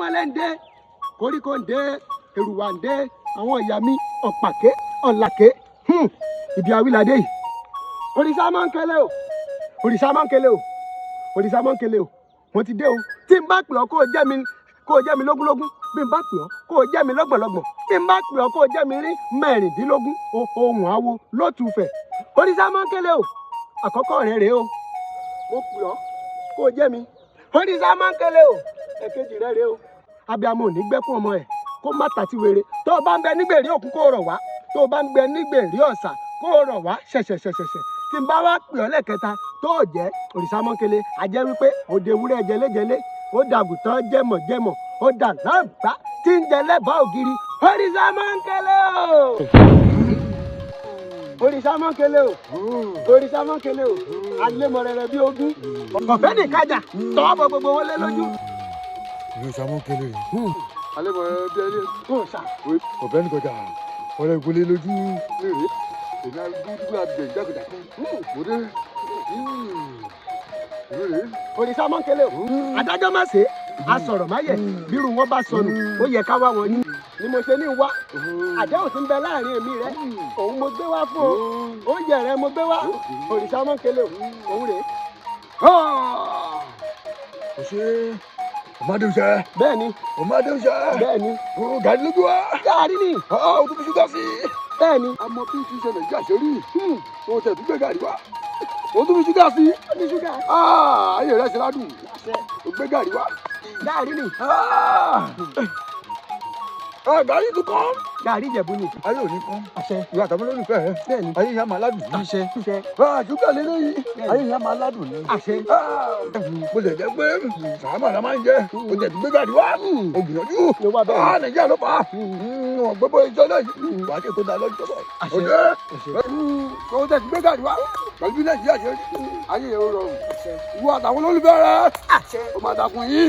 irúnmọlẹ̀ ń dé koríko ń dé èrùwà ń dé àwọn ìyá mi ọ̀pàké ọ̀làké ibi àwílàdé yìí Orisa Monkele o Orisa Monkele o Orisa Monkele o mo ti dé o tí n bá pè ọ́ kó o jẹ́ mi lógúnlógún bí n bá pè ọ́ kó o jẹ́ mi lọ́gbọ̀nlọ́gbọ̀n tí n bá pè ọ́ kó o jẹ́ mi rí mẹ́rìndínlógún ohun àwo lótùfẹ̀ Orisa Monkele o àkọ́kọ́ rẹ̀ rèé o mo pè ọ́ kó o jẹ́ mi Orisa Monkele o ẹ̀kejì rẹ̀ rèé o abiyamọ ò ní gbẹ́kún ọmọ ẹ̀ kó má tàtí wèrè tó o bá ń bẹ nígbèrí òkun kó o rọ̀ wá tó o bá ń bẹ nígbèrí ọ̀sà kó o rọ̀ wá ṣẹ̀ṣẹ̀ṣẹ̀ṣẹ̀ tí n bá wá pè ọ́ lẹ́ẹ̀kẹta tó o jẹ́ Orisa Monkele a jẹ́ wípé òde ewúrẹ́ jẹlẹ́jẹlẹ́ ó dàgùtàn jẹmọ̀jẹmọ̀ ó dà láǹgbá tí ń jẹ lẹ́bàá ògiri Orisa Monkele o Orisa Monkele o Orisa Monkele o alẹ́mọ̀rẹ̀rẹ̀ bí ogún ọ̀fẹ́ nìkájà tọ́ bọ gbogbo wọn lé lójú. Orisa Monkele alẹ́mọ̀rẹ̀rẹ̀ bí ẹni ọ̀fẹ́ nìkájà ọ̀rẹ́ ìgbélé lójú rèé èmi àdúgbò àbẹ̀ ìjákèjá kan mo dé Orisa Monkele o adájọ́ má ṣe a sọ̀rọ̀ má yẹ bírú wọn bá sọnù ó yẹ ká wá wọn ní ni mo ṣe ní wá àdéhùn tí ń bẹ láàrin èmi rẹ òun mo gbé wá fún ọ oúnjẹ rẹ mo gbé wá Orisa Monkele o òun rèé. kò ṣe ọmọdéwùsẹ. bẹ́ẹ̀ni ọmọdéwùsẹ. bẹ́ẹ̀ni. gàdí lójú wa. gàdí ni. o tún fi ṣúgà sí. bẹ́ẹ̀ni. àmọ́ bí ti ṣe nàìjíríà ṣe rí o tẹ̀ tún gbé gàdí wa o tún fi ṣúgà sí. ó ní ṣúgà. ayé rẹ ṣe ládùn o gbé gàdí wa. gàdí ni. gàdí tún kọ́. gàdí Ìjẹ̀bú ni. ayé ò ní kọ́. àṣẹ. ìwà àtàwọn olólùfẹ́ rẹ. bẹ́ẹ̀ni. ayé ìyá máa ládùn. àṣẹ. ṣúgà lé lóyún. ayé ìyá máa ládùn ni. àṣẹ. mo lè jẹ pé sàmà la máa ń jẹ o jẹ gbé gàdí wa o gbìyànjú. ló wá bẹ́ẹ̀ ni. nàìjíríà ló fà á. gbé bó ìjọ náà yìí wàá kí tó da lọ́jọ́ bọ̀. àṣẹ. o jẹ gbé gàdí wa pẹ̀lú bí nàìjíríà ṣe rí ayé yẹn ó rọrùn. ìwọ àtàwọn olólùfẹ́ rẹ o máa dàkún yìí.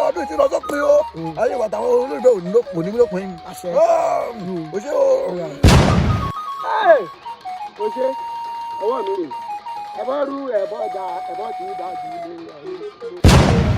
ọdún ìṣirò ọjọ́ pé o ayé ìwà àtàwọn olólùfẹ́ ò ní lópin. o ṣe o. o ṣe ọwọ́ mi rè ẹ bá rú ẹ bá da ẹ bá tì í dá ju ilé ẹ.